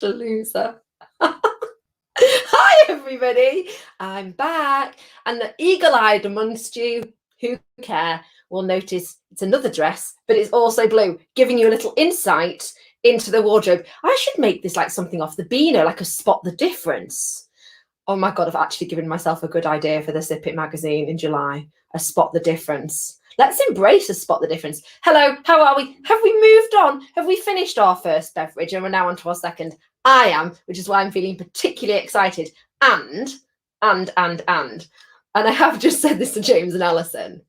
The loser. Hi, everybody. I'm back. And the eagle-eyed amongst you who care will notice it's another dress, but it's also blue, giving you a little insight into the wardrobe. I should make this like something off the Beano, like a spot the difference. Oh my God, I've actually given myself a good idea for the Sip It magazine in July. A spot the difference. Let's embrace a spot the difference. Hello, how are we? Have we moved on? Have we finished our first beverage and we're now on to our second? I am, which is why I'm feeling particularly excited. And I have just said this to James and Alison.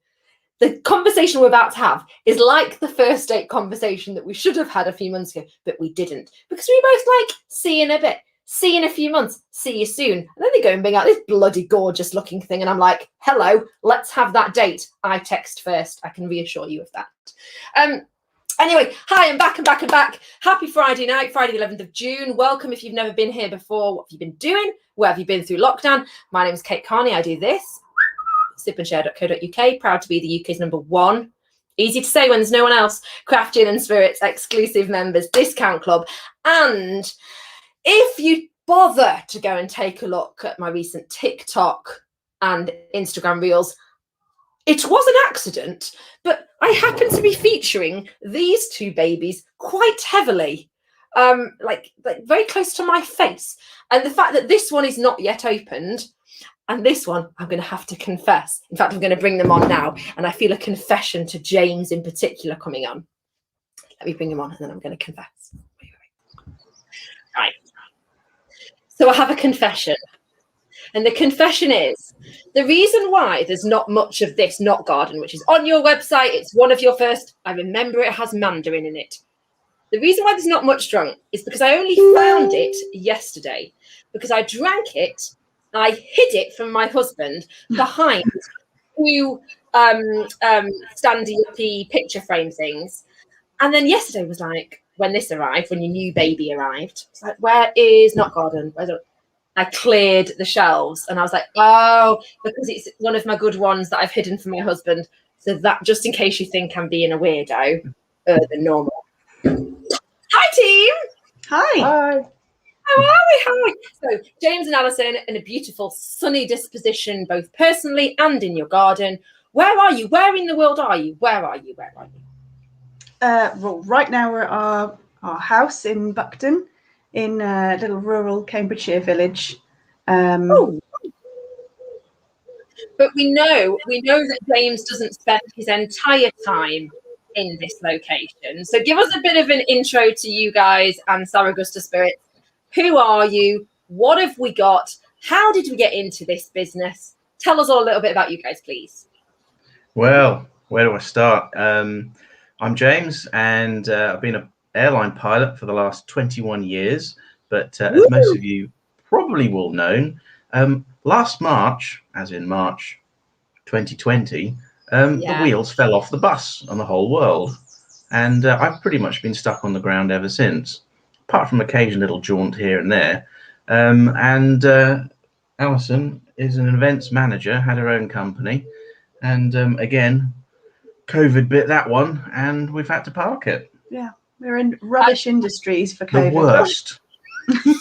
The conversation we're about to have is like the first date conversation that we should have had a few months ago, but we didn't. Because we both like, see you in a bit, see you in a few months, see you soon. And then they go and bring out this bloody gorgeous looking thing. And I'm like, hello, let's have that date. I text first. I can reassure you of that. Anyway, hi, I'm back. Happy Friday night, Friday the 11th of June. Welcome if you've never been here before. What have you been doing? Where have you been through lockdown? My name is Kate Carney. I do this, sipandshare.co.uk, proud to be the UK's #1. Easy to say when there's no one else. Craft Gin and Spirits, exclusive members, discount club. And if you bother to go and take a look at my recent TikTok and Instagram reels, it was an accident, but I happen to be featuring these two babies quite heavily, like very close to my face. And the fact that this one is not yet opened, and this one, I'm going to have to confess. In fact, I'm going to bring them on now, and I feel a confession to James in particular coming on. Let me bring him on, and then I'm going to confess. Right. So I have a confession. And the confession is, the reason why there's not much of this Not Garden, which is on your website, it's one of your first, I remember it has Mandarin in it. The reason why there's not much drunk is because I only found it yesterday, because I drank it, I hid it from my husband behind two standy-uppy picture frame things. And then yesterday was like, when this arrived, when your new baby arrived, it's like, where is Not Garden? I cleared the shelves and I was like, oh, because it's one of my good ones that I've hidden from my husband. So that, just in case you think I'm being a weirdo, than normal. Hi, team. Hi. How are we? So James and Alison in a beautiful sunny disposition, both personally and in your garden. Where are you? Where in the world are you? Where are you? Well, right now we're at our house in Buckton, in a little rural Cambridgeshire village. But we know that James doesn't spend his entire time in this location. So give us a bit of an intro to you guys and Saragusta Spirits. Who are you? What have we got? How did we get into this business? Tell us all a little bit about you guys, please. Well, where do I start? I'm James, and I've been an airline pilot for the last 21 years. But as most of you probably will know, last March, as in March 2020, the wheels fell off the bus on the whole world. And I've pretty much been stuck on the ground ever since, apart from occasional little jaunt here and there. Alison is an events manager, had her own company. And again, COVID bit that one, and we've had to park it. Yeah, we're in rubbish industries for COVID. The worst. I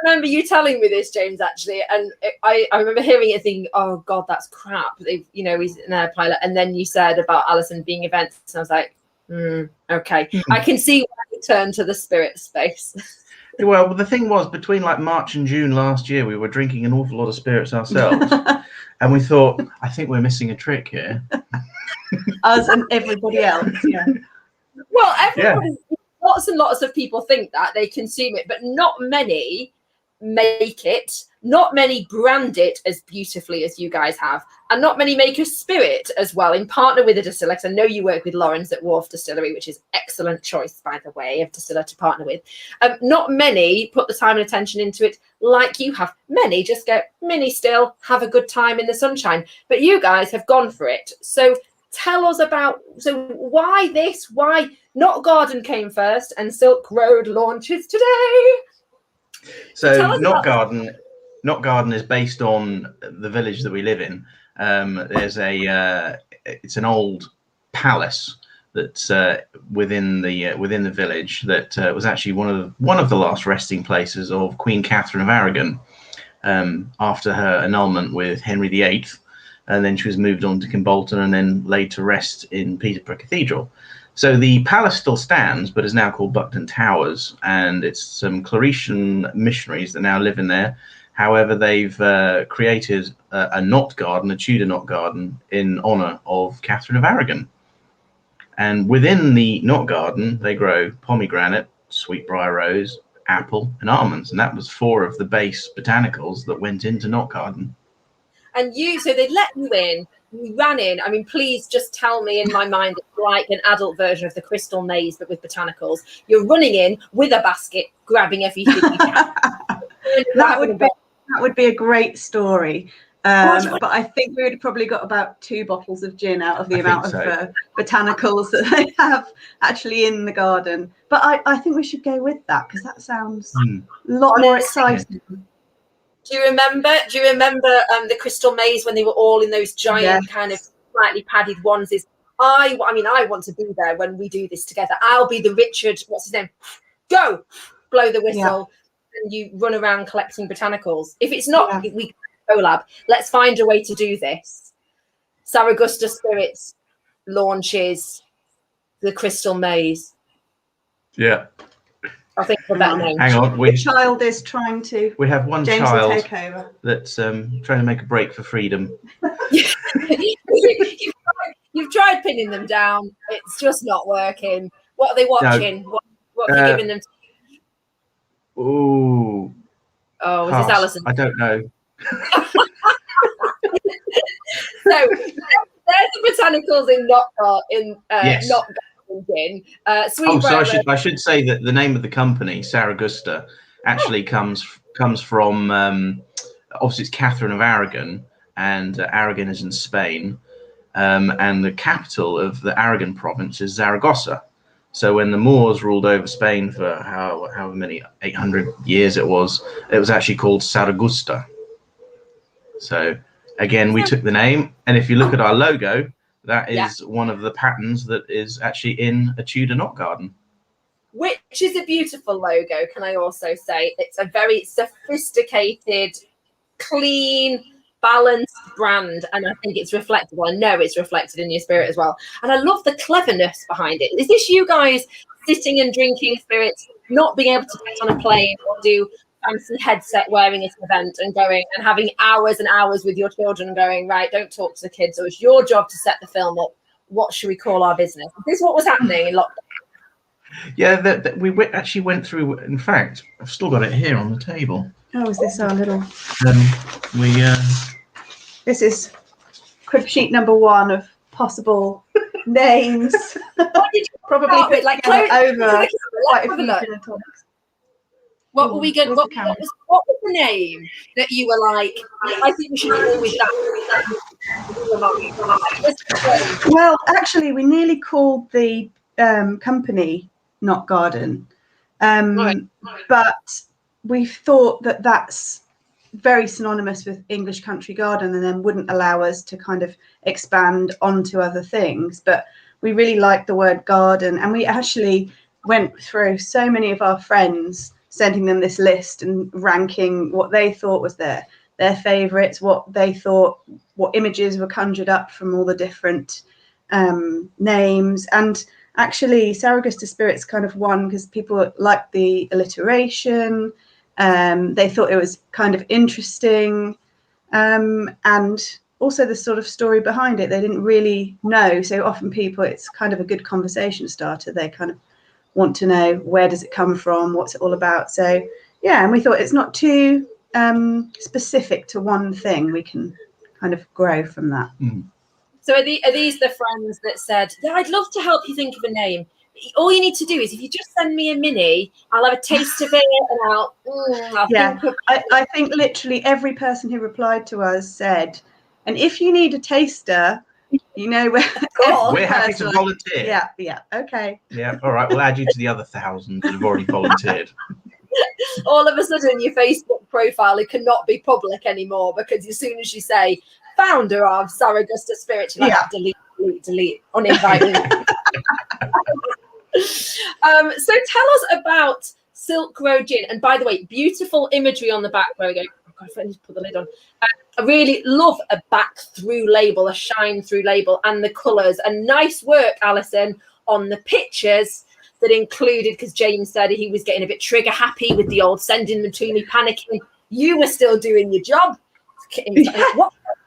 remember you telling me this, James, actually, and I remember hearing it thinking, oh God, that's crap. He's an air pilot. And then you said about Alison being events, and I was like, okay. I can see why you turned to the spirit space. Well, the thing was, between like March and June last year, we were drinking an awful lot of spirits ourselves. And we thought, I think we're missing a trick here. Us and everybody else, yeah. Well, everybody, lots and lots of people think that they consume it, but not many make it, not many brand it as beautifully as you guys have, and not many make a spirit as well in partner with a distiller. Because I know you work with Lawrence at Wharf Distillery, which is excellent choice, by the way, of distiller to partner with. Not many put the time and attention into it like you have. Many just go mini still, have a good time in the sunshine, but you guys have gone for it. So tell us about, why this, why Not Garden came first and Silk Road launches today. So Not Garden is based on the village that we live in. It's an old palace that's within the village that was actually one of the last resting places of Queen Catherine of Aragon after her annulment with Henry VIII, and then she was moved on to Kimbolton and then laid to rest in Peterborough Cathedral. So the palace still stands, but is now called Buckton Towers, and it's some Claretian missionaries that now live in there. However, they've created a knot garden, a Tudor knot garden, in honour of Catherine of Aragon. And within the knot garden, they grow pomegranate, sweetbriar rose, apple, and almonds. And that was 4 of the base botanicals that went into knot garden. And so they let you in, you ran in. I mean, please just tell me in my mind it's like an adult version of the Crystal Maze, but with botanicals. You're running in with a basket, grabbing everything you can. That would be a great story. But I think we would have probably got about 2 bottles of gin out of the amount of botanicals that they have actually in the garden. But I think we should go with that, because that sounds a lot more exciting. Do you remember the Crystal Maze when they were all in those giant kind of slightly padded onesies? I want to be there when we do this together. I'll be the Richard, what's his name? Go! Blow the whistle. And you run around collecting botanicals. If it's not, we collab. Let's find a way to do this. Saragusta Spirits launches the Crystal Maze. Yeah. I think for that name. Hang on. The child is trying to. We have one James child will take over. that's trying to make a break for freedom. You've tried pinning them down. It's just not working. What are they watching? No. What have you given them? Ooh. Oh, is this Alison? I don't know. So there's the botanicals in Not Gin. I should say that the name of the company, Saragusta, actually comes from obviously it's Catherine of Aragon, and Aragon is in Spain, and the capital of the Aragon province is Saragossa. So when the Moors ruled over Spain for however many 800 years it was actually called Saragusta. So again, we took the name, and if you look at our logo, that is one of the patterns that is actually in a Tudor knot garden. Which is a beautiful logo, can I also say. It's a very sophisticated, clean, balanced brand, and I think it's reflected. Well, I know it's reflected in your spirit as well. And I love the cleverness behind it. Is this you guys sitting and drinking spirits, not being able to get on a plane or do fancy headset wearing at an event and going and having hours and hours with your children going, right, don't talk to the kids, so it's your job to set the film up. What should we call our business? Is this what was happening in lockdown? Yeah, we actually went through. In fact, I've still got it here on the table. Oh, is this our little? This is crib sheet number 1 of possible names. Probably put like over quite a few look. gin and tonics. What were we going? What was the name that you were like? I think we should go with that. Well, actually, we nearly called the company Knot Garden, but we thought that that's very synonymous with English country garden, and then wouldn't allow us to kind of expand onto other things. But we really liked the word garden, and we actually went through so many of our friends, sending them this list and ranking what they thought was their favorites, what they thought, what images were conjured up from all the different names. And actually Saragusta Spirits kind of won because people liked the alliteration. They thought it was kind of interesting, and also the sort of story behind it they didn't really know. So often people, it's kind of a good conversation starter. They kind of want to know, where does it come from, what's it all about. So yeah, and we thought it's not too specific to one thing. We can kind of grow from that. So are these the friends that said, yeah, I'd love to help you think of a name? All you need to do is, if you just send me a mini, I'll have a taste of it, and I'll think of it. I think literally every person who replied to us said, and if you need a taster, you know where. We're happy to volunteer. Yeah, okay. Yeah, all right, we'll add you to the other 1,000 that have already volunteered. All of a sudden, your Facebook profile, it cannot be public anymore, because as soon as you say founder of Saragusta Spirits, you're like, delete, uninvite. So tell us about Silk Road Gin. And by the way, beautiful imagery on the back where we go, oh God, I need to put the lid on. I really love a back through label, a shine through label, and the colours. And nice work, Alison, on the pictures that included, because James said he was getting a bit trigger happy with the old sending them to me, panicking. You were still doing your job.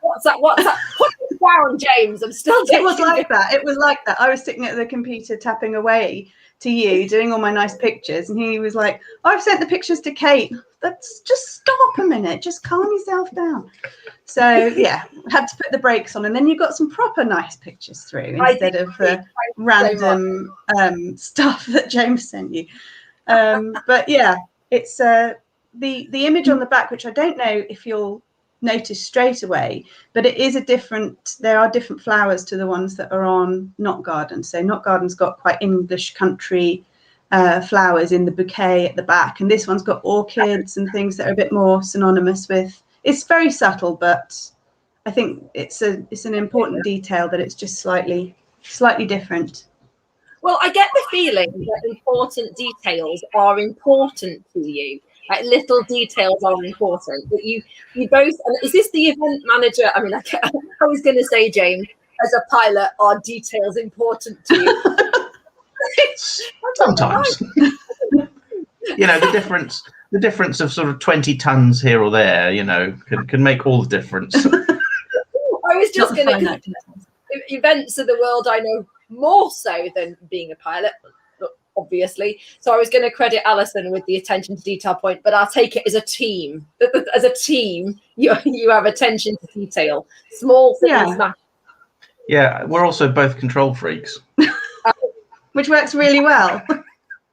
What's that? Put it down, James. I'm still It was like that. It was like that. I was sitting at the computer tapping away to you, doing all my nice pictures, and he was like, oh, I've sent the pictures to Kate. Let's just stop a minute. Just calm yourself down. So, yeah, I had to put the brakes on, and then you got some proper nice pictures through instead of the random stuff that James sent you. But, yeah, it's the image on the back, which I don't know if you'll notice straight away, but it is there are different flowers to the ones that are on Knot Garden. So Knot Garden's got quite English country flowers in the bouquet at the back, and this one's got orchids and things that are a bit more synonymous with. It's very subtle, but I think it's an important detail that it's just slightly different. Well, I get the feeling that important details are important to you. Like little details are important. That you both. And is this the event manager? I mean, I was going to say, James, as a pilot, are details important to you? Sometimes. You know, the difference of sort of 20 tons here or there, you know, can make all the difference. I was just going to. Events of the world I know more so than being a pilot, obviously. So I was going to credit Alison with the attention to detail point, but I'll take it as a team. As a team, you have attention to detail. Small things matter. Yeah, we're also both control freaks. Which works really well.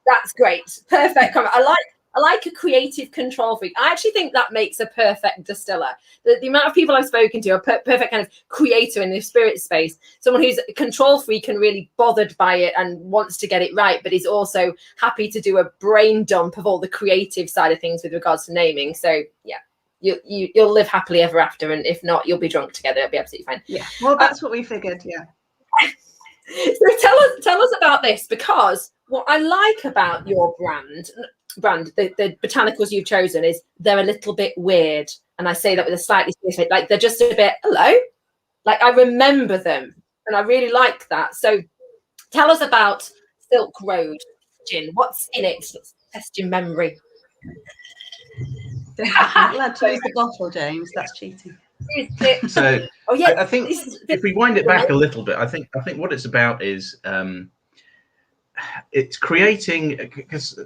That's great. Perfect comment. I like a creative control freak. I actually think that makes a perfect distiller. The amount of people I've spoken to are perfect kind of creator in the spirit space. Someone who's a control freak and really bothered by it and wants to get it right, but is also happy to do a brain dump of all the creative side of things with regards to naming. So yeah, you'll live happily ever after, and if not, you'll be drunk together. It'll be absolutely fine. Yeah. Well, that's what we figured. Yeah. So tell us about this, because what I like about your brand, the botanicals you've chosen, is they're a little bit weird, and I say that with a slightly serious face. Like they're just a bit hello. Like I remember them, and I really like that. So tell us about Silk Road Gin. What's in it? Let's test your memory. Allowed to use the bottle, James. That's cheating. So I think if we wind it back a little bit, I think what it's about is it's creating, because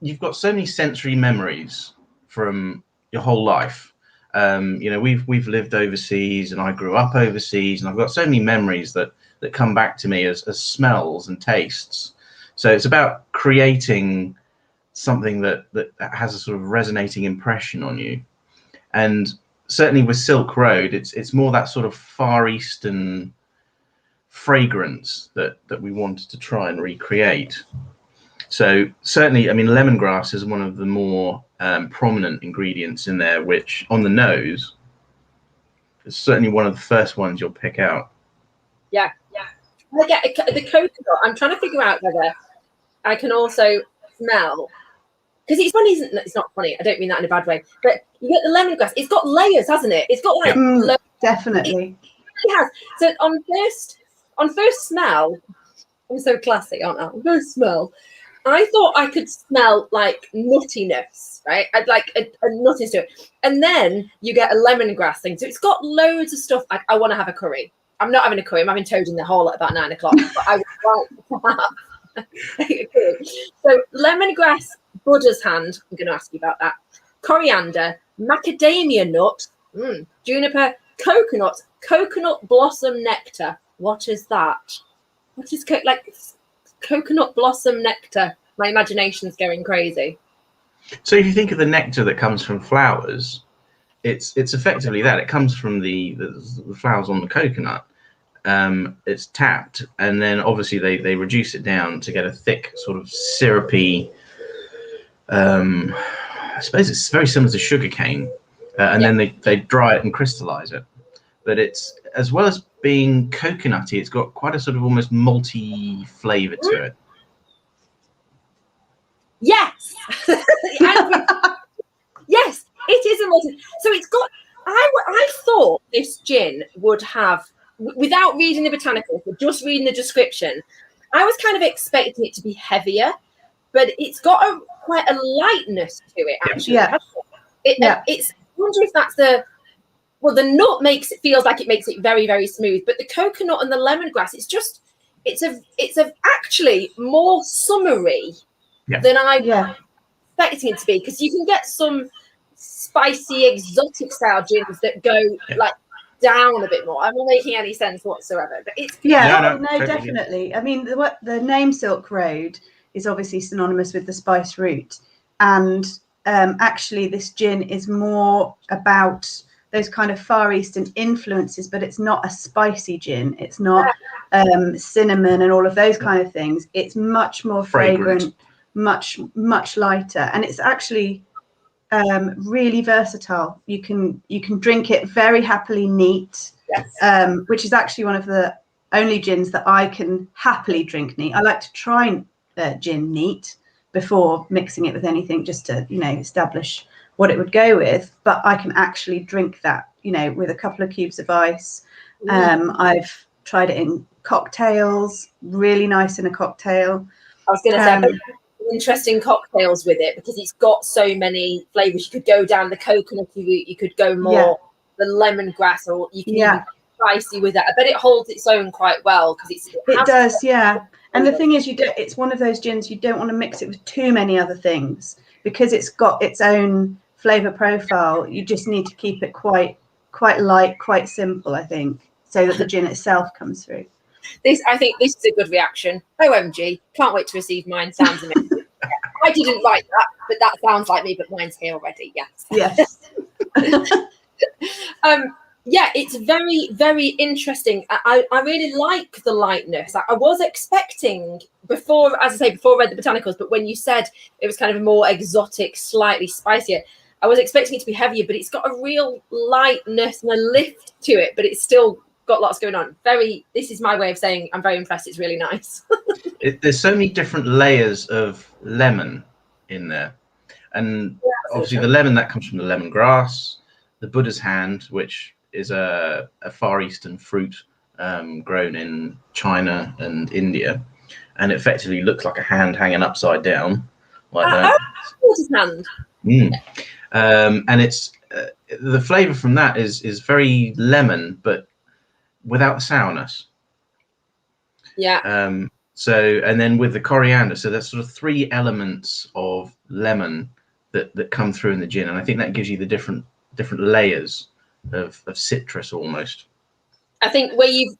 you've got so many sensory memories from your whole life. You know, we've lived overseas, and I grew up overseas, and I've got so many memories that come back to me as smells and tastes. So it's about creating something that has a sort of resonating impression on you. And certainly with Silk Road, it's more that sort of Far Eastern fragrance that we wanted to try and recreate. So certainly, I mean, lemongrass is one of the more prominent ingredients in there, which on the nose is certainly one of the first ones you'll pick out. Yeah. I get the coconut. I'm trying to figure out whether I can also smell, because it's funny, isn't it? It's not funny. I don't mean that in a bad way. But you get the lemongrass. It's got layers, hasn't it? It's got like definitely. It has. So on first smell, I'm so classy, aren't I? On first smell, I thought I could smell like nuttiness, right? I'd like a nuttiness to it. And then you get a lemongrass thing. So it's got loads of stuff. I want to have a curry. I'm not having a curry. I'm having toad in the hole at about 9 o'clock. But I would like to have a curry. So lemongrass, Buddha's hand. I'm going to ask you about that. Coriander, macadamia nut, juniper, coconut blossom nectar. What is that? What is coconut blossom nectar? My imagination's going crazy. So if you think of the nectar that comes from flowers, it's effectively that. It comes from the flowers on the coconut. It's tapped, and then obviously they reduce it down to get a thick sort of syrupy. I suppose it's very similar to sugarcane, and then they dry it and crystallize it. But it's, as well as being coconutty, it's got quite a sort of almost malty flavour to it. Yes. Yes, it is a multi. So it's got. I thought this gin would have, without reading the botanicals, but just reading the description, I was kind of expecting it to be heavier, but it's got quite a lightness to it. Actually, Yeah. It's. I wonder if that's the nut feels like it makes it very, very smooth, but the coconut and the lemongrass, it's actually more summery than I was expecting it to be, because you can get some spicy exotic style gins that go like down a bit more. I'm not making any sense whatsoever, but it's no, totally. definitely. I mean, the name Silk Road is obviously synonymous with the spice route, and actually this gin is more about those kind of Far Eastern influences, but it's not a spicy gin. It's not cinnamon and all of those kind of things. It's much more fragrant, much lighter, and it's actually really versatile. You can drink it very happily neat, which is actually one of the only gins that I can happily drink neat. I like to try gin neat before mixing it with anything, just to establish what it would go with, but I can actually drink that with a couple of cubes of ice. I've tried it in cocktails, really nice in a cocktail. I was going to say interesting cocktails with it, because it's got so many flavors. You could go down the coconutty route, you could go more the lemongrass, or you can even spicy with that. I bet it holds its own quite well, because it does. And the thing is, it's one of those gins you don't want to mix it with too many other things, because it's got its own flavor profile. You just need to keep it quite light, quite simple, I think, so that the gin itself comes through. I think this is a good reaction. OMG, can't wait to receive mine. Sounds amazing. I didn't write that, but that sounds like me, but mine's here already. Yes. It's very, very interesting. I really like the lightness. I was expecting before I read the botanicals, but when you said it was kind of more exotic, slightly spicier, I was expecting it to be heavier, but it's got a real lightness and a lift to it, but it's still got lots going on. This is my way of saying I'm very impressed. It's really nice. There's so many different layers of lemon in there, and obviously the lemon that comes from the lemongrass, the Buddha's hand, which is a Far Eastern fruit grown in China and India, and it effectively looks like a hand hanging upside down like that. Buddha's hand. And it's the flavor from that is very lemon, but without the sourness. So, and then with the coriander, so there's sort of 3 elements of lemon that come through in the gin, and I think that gives you the different layers of citrus almost. I think where you've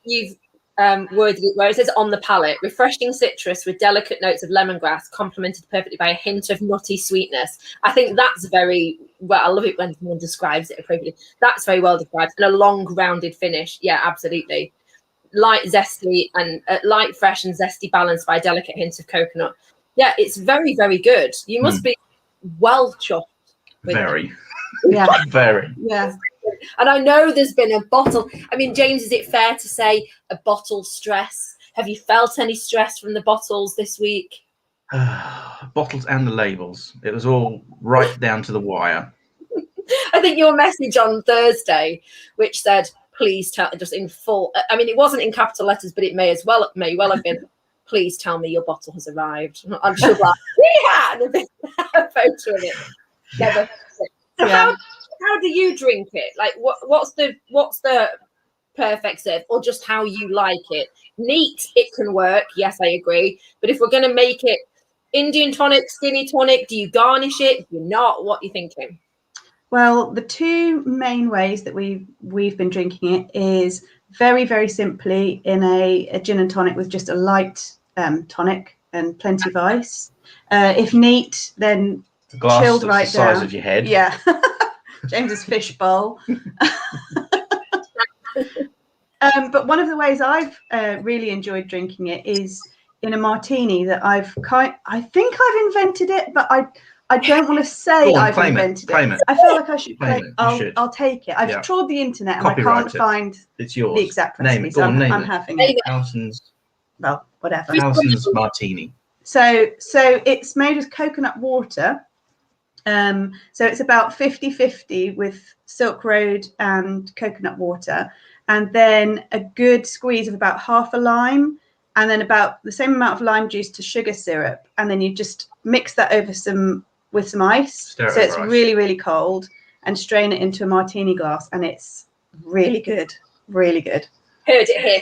worded it, where it says on the palate, refreshing citrus with delicate notes of lemongrass, complemented perfectly by a hint of nutty sweetness. I think that's very well. I love it when someone describes it appropriately. That's very well described, and a long rounded finish. Yeah, absolutely. Light, zesty, and light, fresh, and zesty, balanced by a delicate hint of coconut. Yeah, it's very, very good. You must be well chuffed. Very. Very. Yeah. And I know there's been a bottle. I mean, James, is it fair to say a bottle stress? Have you felt any stress from the bottles this week? Bottles and the labels. It was all right down to the wire. I think your message on Thursday, which said, please tell, just in full, I mean, it wasn't in capital letters, but it may well have been, please tell me your bottle has arrived. I'm sure like, and a photo of it. So how do you drink it? Like, what's the perfect serve, or just how you like it? Neat, it can work. Yes, I agree. But if we're going to make it Indian tonic, skinny tonic, do you garnish it? Do you not? What are you thinking? Well, the 2 main ways that we've been drinking it is very, very simply in a gin and tonic with just a light tonic and plenty of ice. If neat, then a glass chilled that's right the size down. of your head. Yeah. James's fish bowl. But one of the ways I've really enjoyed drinking it is in a martini that I think I've invented it, but I don't want to say Go on, I've claim invented claim it. it. I feel like I should Claim claim. it. You should. I'll take it. I've Yeah. trawled the internet and Copyright I can't it. find It's yours. the exact Name recipe. it. Go So on, name I'm it. having it. Alison's Well, whatever. Martini. So it's made with coconut water. So it's about 50-50 with Silk Road and coconut water, and then a good squeeze of about half a lime, and then about the same amount of lime juice to sugar syrup, and then you just mix that over with some ice. So it's really, really cold, and strain it into a martini glass, and it's really good. Really good. Heard it here.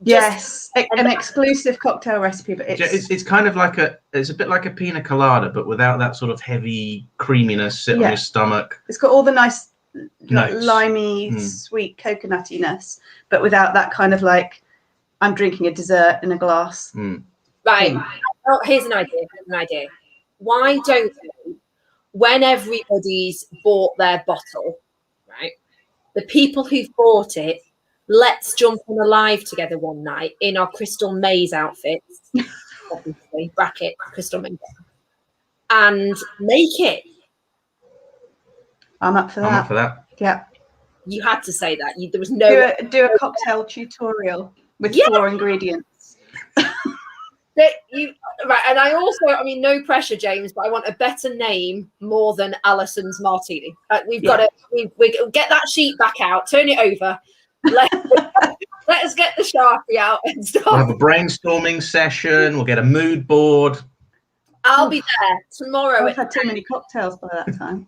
Yes, an exclusive cocktail recipe, but it's kind of like it's a bit like a pina colada, but without that sort of heavy creaminess sit on your stomach. It's got all the nice notes. Limey, sweet coconutiness, but without that kind of like I'm drinking a dessert in a glass. Right. Oh, here's an idea. Why don't we, when everybody's bought their bottle, right? The people who've bought it, let's jump on a live together one night in our Crystal Maze outfits, obviously, bracket Crystal Maze, and make it. I'm up for that. Yeah. You had to say that. There was no do a cocktail tutorial with 4 ingredients. Right, and I also, I mean, no pressure, James, but I want a better name more than Alison's Martini. We've got to we get that sheet back out, turn it over. Let us get the Sharpie out and stuff. We'll have a brainstorming session. We'll get a mood board. I'll be there tomorrow. I've had too many cocktails by that time.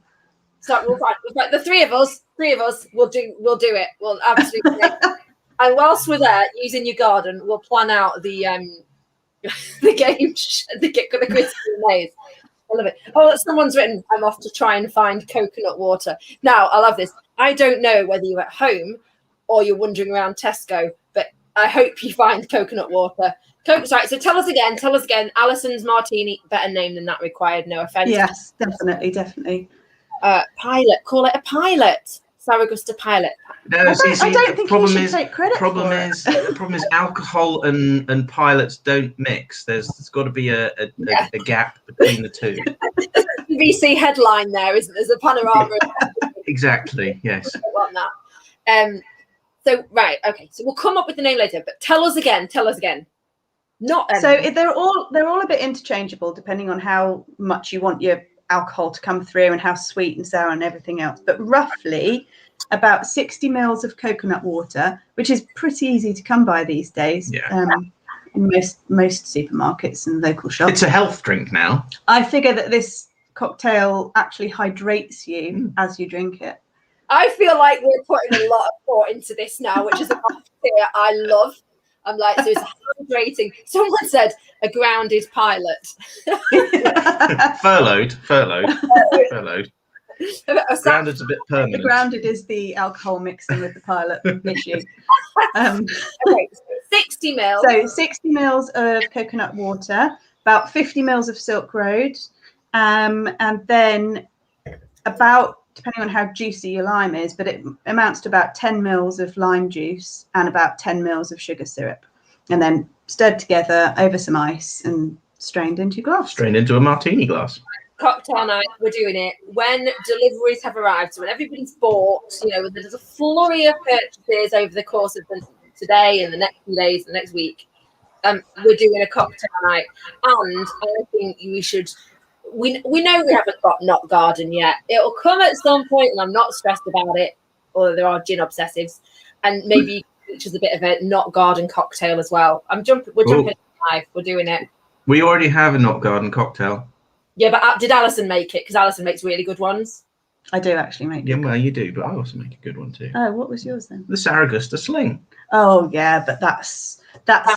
So we'll find the three of us will do it. We'll absolutely. And whilst we're there, using your garden, we'll plan out the game, the Crystal Maze. I love it. Oh, someone's written, I'm off to try and find coconut water. Now, I love this. I don't know whether you're at home or you're wandering around Tesco, but I hope you find coconut water. Sorry, so tell us again. Alison's Martini, better name than that required, no offence. Yes, definitely. Pilot, call it a pilot. Saragusta pilot. No, I don't think you should take credit for it. The problem is alcohol and pilots don't mix. There's got to be a gap between the two. BBC headline there, isn't there? There's a panorama. Exactly, yes. I want that. So right, okay. So we'll come up with the name later, but tell us again. Not so they're all a bit interchangeable depending on how much you want your alcohol to come through and how sweet and sour and everything else, but roughly about 60 mils of coconut water, which is pretty easy to come by these days. In most supermarkets and local shops. It's a health drink now. I figure that this cocktail actually hydrates you as you drink it. I feel like we're putting a lot of thought into this now, which is a idea I love. I'm like, so it's hydrating. Someone said a grounded pilot. Furloughed. Grounded's a bit permanent. The grounded is the alcohol mixing with the pilot issue. Okay, so 60 mils. So 60 mils of coconut water, about 50 mils of Silk Road, and then about, depending on how juicy your lime is, but it amounts to about 10 mils of lime juice and about 10 mils of sugar syrup, and then stirred together over some ice and strained into your glass. Strained into a martini glass. Cocktail night, we're doing it when deliveries have arrived. So when everybody's bought, there's a flurry of purchases over the course of today and the next few days, the next week. We're doing a cocktail night, and I think we should. We know we haven't got Not Garden yet. It'll come at some point, and I'm not stressed about it. Although there are gin obsessives, and maybe which is a bit of a Not Garden cocktail as well. We're jumping live. We're doing it. We already have a Not Garden cocktail. Yeah, but did Alison make it? Because Alison makes really good ones. I do actually make. Yeah, well, you do, but I also make a good one too. Oh, what was yours then? The Saragusta Sling. Oh yeah, but that's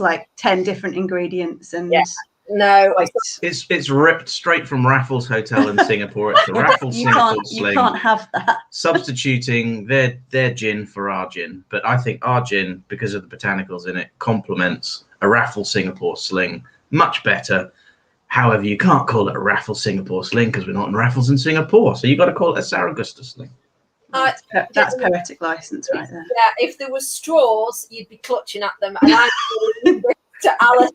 like 10 different ingredients and. Yeah. No, it's ripped straight from Raffles Hotel in Singapore. It's the Raffles Singapore Sling. You can't have that. Substituting their gin for our gin, but I think our gin, because of the botanicals in it, complements a Raffles Singapore Sling much better. However, you can't call it a Raffles Singapore Sling because we're not in Raffles in Singapore, so you got to call it a Saragusta Sling. That's poetic license right there. Yeah, if there was straws, you'd be clutching at them, and I'm to Alison.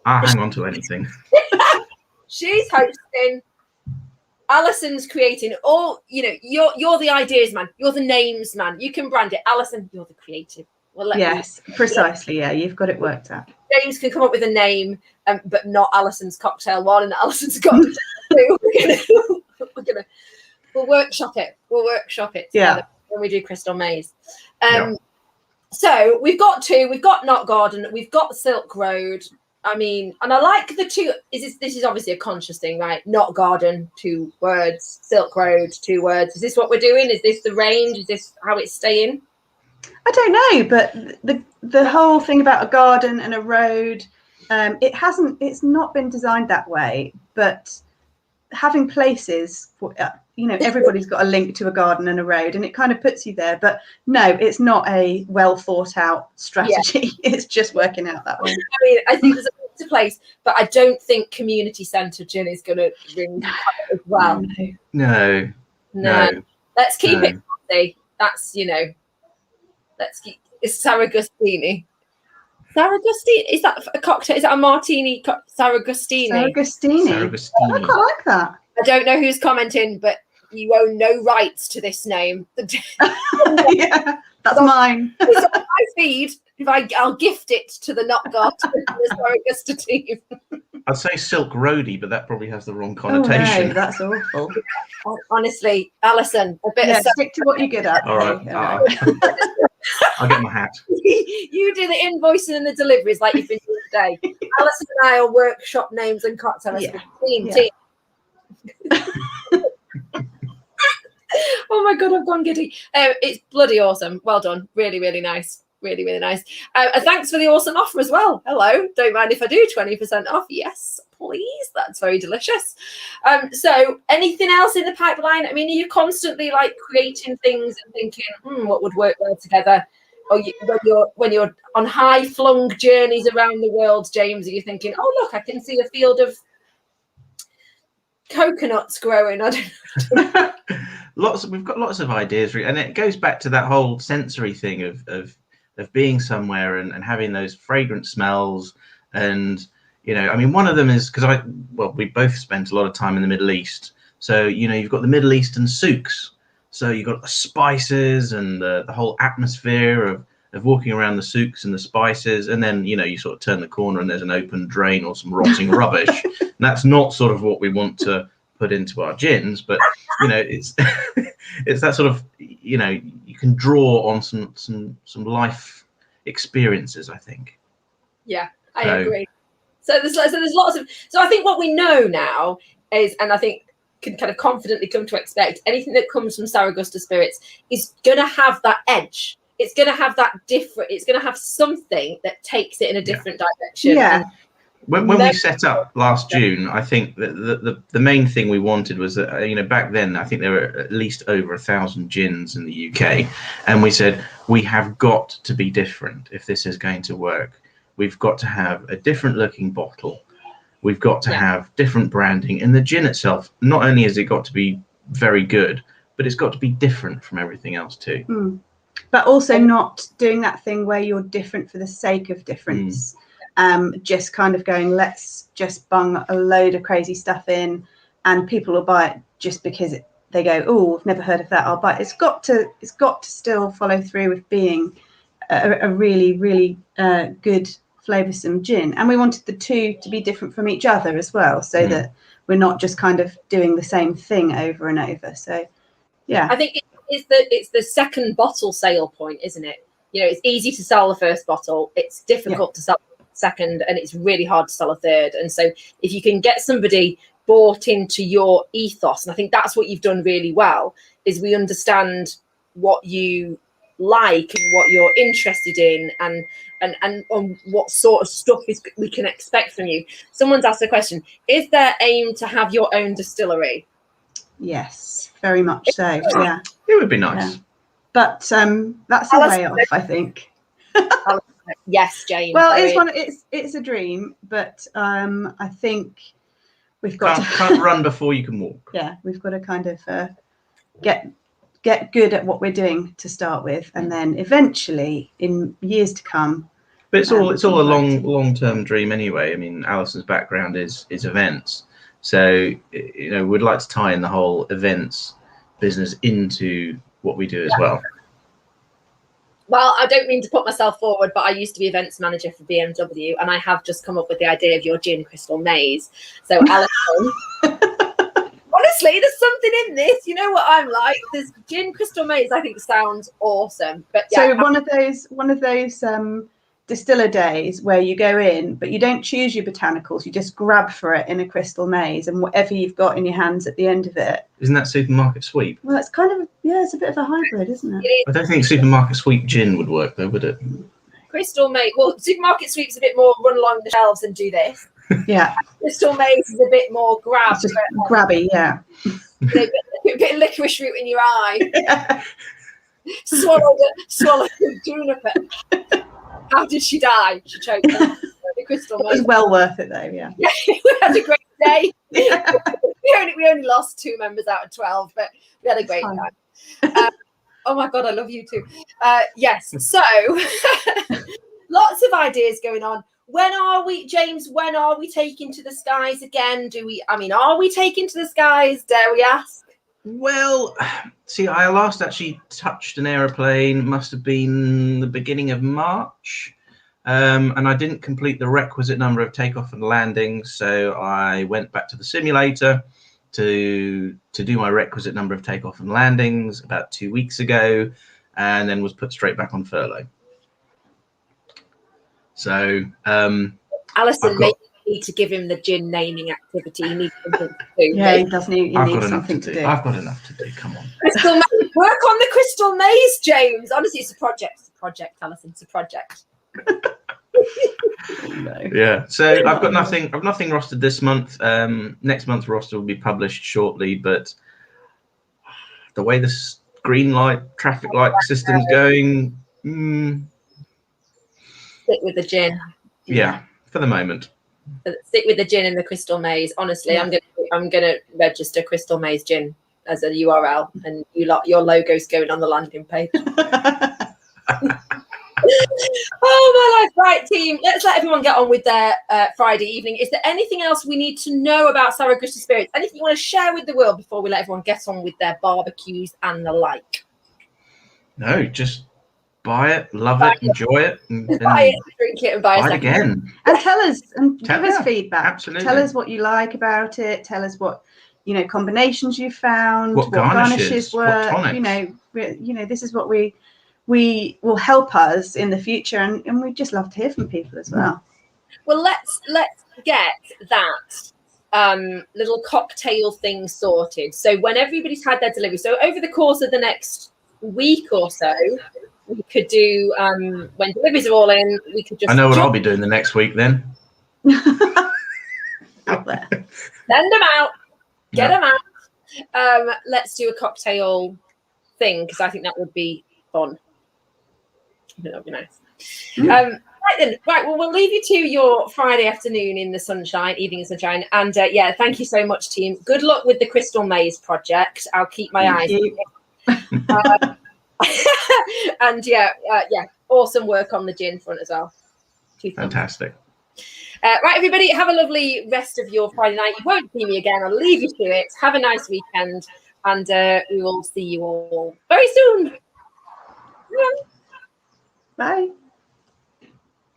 I'll hang on to anything. She's hosting. Alison's creating all, you're the ideas man, you're the names man, you can brand it. Alison, you're the creative. Well, yes, precisely. Yeah, you've got it worked out. James can come up with a name, but not Alison's Cocktail 1 and Alison's Cocktail 2. We'll workshop it. We'll workshop it together when we do Crystal Maze. So we've got Knot Garden, we've got Silk Road. I mean, and I like the two. This is obviously a conscious thing, right? Knot Garden, 2 words. Silk Road, 2 words. Is this what we're doing? Is this the range? Is this how it's staying? I don't know, but the whole thing about a garden and a road, it's not been designed that way. But having places, everybody's got a link to a garden and a road, and it kind of puts you there. But no, it's not a well thought out strategy. Yeah. It's just working out that way. I mean, I think there's a place, but I don't think community centre gin is going to ring as well. No. Let's keep it classy. That's let's keep it's Saragustini. Saragustini, is that a cocktail? Is that a martini? Saragustini. Saragustini. I quite like that. I don't know who's commenting, but you own no rights to this name. Yeah, that's mine. It's on my feed. I'll gift it to the Knot Garden Saragusta team. I'd say Silk Roadie, but that probably has the wrong connotation. Oh, no, that's awful. Honestly, Alison, a bit of stick to what you're good at. All right. I'll get my hat. You do the invoicing and the deliveries like you've been doing today. Alison and I will workshop names and cocktails. Team. Oh my god, I've gone giddy. It's bloody awesome. Well done. Really, really nice. Really, really nice. Thanks for the awesome offer as well. Hello. Don't mind if I do 20% off. Yes, please. That's very delicious. So anything else in the pipeline? I mean, are you constantly like creating things and thinking, what would work well together? Or when you're on high flung journeys around the world, James, are you thinking, oh look, I can see a field of coconuts growing? I don't know. We've got lots of ideas, and it goes back to that whole sensory thing of being somewhere and having those fragrant smells. And I mean, one of them is because we both spent a lot of time in the Middle East, so you've got the Middle Eastern souks, so you've got the spices and the whole atmosphere of walking around the souks and the spices, and then you sort of turn the corner and there's an open drain or some rotting rubbish. And that's not sort of what we want to put into our gins, but it's it's that sort of you can draw on some life experiences, I think. Yeah, I agree. So there's lots of, so I think what we know now is, and I think can kind of confidently come to expect, anything that comes from Saragusta Spirits is going to have that edge. It's going to have that different, it's going to have something that takes it in a different direction. Yeah. When we set up last June, I think that the main thing we wanted was that, back then, I think there were at least over 1,000 gins in the UK. And we said, we have got to be different if this is going to work. We've got to have a different looking bottle. We've got to have different branding. And the gin itself, not only has it got to be very good, but it's got to be different from everything else too. But also not doing that thing where you're different for the sake of difference. Just kind of going, let's just bung a load of crazy stuff in and people will buy it just because they go, oh, I've never heard of that, I'll buy it. It's got to still follow through with being a really, really good flavoursome gin. And we wanted the two to be different from each other as well, so that we're not just kind of doing the same thing over and over. So yeah, I think it's the second bottle sale point, isn't it? It's easy to sell the first bottle, it's difficult to sell second, and it's really hard to sell a third. And so if you can get somebody bought into your ethos, and I think that's what you've done really well, is we understand what you like and what you're interested in, and what sort of stuff we can expect from you. Someone's asked a question: is there aim to have your own distillery? Yes, very much so. Yeah, it would be nice, but that's a way off, I think. Yes, James. Well, it's a dream, but I think we've got can't run before you can walk. Yeah, we've got to kind of get good at what we're doing to start with, and then eventually, in years to come. But it's all a long-term dream anyway. I mean, Alison's background is events, So, we'd like to tie in the whole events business into what we do as well. Well, I don't mean to put myself forward, but I used to be events manager for BMW, and I have just come up with the idea of your gin Crystal Maze. So, Alison, honestly, there's something in this. You know what I'm like. There's gin Crystal Maze. I think sounds awesome. But yeah, so one of those distiller days where you go in, but you don't choose your botanicals. You just grab for it in a Crystal Maze, and whatever you've got in your hands at the end of it. Isn't that supermarket sweep? Well, it's kind of it's a bit of a hybrid, isn't it? I don't think supermarket sweep gin would work though, would it? Crystal Maze. Well, supermarket sweep's a bit more run along the shelves and do this. Yeah. Crystal Maze is a bit more grab. It's just grabby, yeah. A bit of licorice root in your eye. Swallowed the juniper. How did she die? She choked on the Crystal Maze. It was well worth it though, yeah. Yeah, we had a great day. Yeah. we only lost 2 members out of 12, but we had a great time. Oh my God, I love you too. Yes, so lots of ideas going on. When are we, James, when are we taking to the skies again? Are we taking to the skies, dare we ask? Well, see, I last actually touched an aeroplane, must have been the beginning of March. And I didn't complete the requisite number of takeoff and landings, so I went back to the simulator to do my requisite number of takeoff and landings about 2 weeks ago, and then was put straight back on furlough. So, Alison, maybe you need to give him the gin naming activity. He needs something to do. Yeah, he does need. I've got enough to do. I've got enough to do. Come on. Crystal Maze. Work on the Crystal Maze, James. Honestly, it's a project. It's a project, Alison. It's a project. Yeah, so I've got nothing. I've nothing rostered this month. Next month's roster will be published shortly, but the way this green light traffic light system's going, stick with the gin. Yeah, for the moment. Stick with the gin and the Crystal Maze. Honestly, yeah. I'm gonna register Crystal Maze gin as a URL, and your logo's going on the landing page. Oh my life. Right, team, let's let everyone get on with their Friday evening. Is there anything else we need to know about Saragusta Spirits? Anything you want to share with the world before we let everyone get on with their barbecues and the like? No, just buy it, love it, enjoy it, and buy it, drink it, and buy it again. And tell us give us feedback. Absolutely. Tell us what you like about it. Tell us what combinations you found, what garnishes were. This is what we will help us in the future, and we'd just love to hear from people as well. Well, let's get that little cocktail thing sorted. So when everybody's had their delivery, so over the course of the next week or so, we could do when deliveries are all in, we could just I know what I'll be doing the next week then. Out there. Send them out, get them out. Let's do a cocktail thing, because I think that would be fun. I think that would be nice. Right then, well, we'll leave you to your Friday afternoon in the sunshine, evening in sunshine. And thank you so much, team. Good luck with the Crystal Maze project. I'll keep my eyes on it. And awesome work on the gin front as well. Fantastic. Right, everybody, have a lovely rest of your Friday night. You won't see me again. I'll leave you to it. Have a nice weekend, and we will see you all very soon. Bye.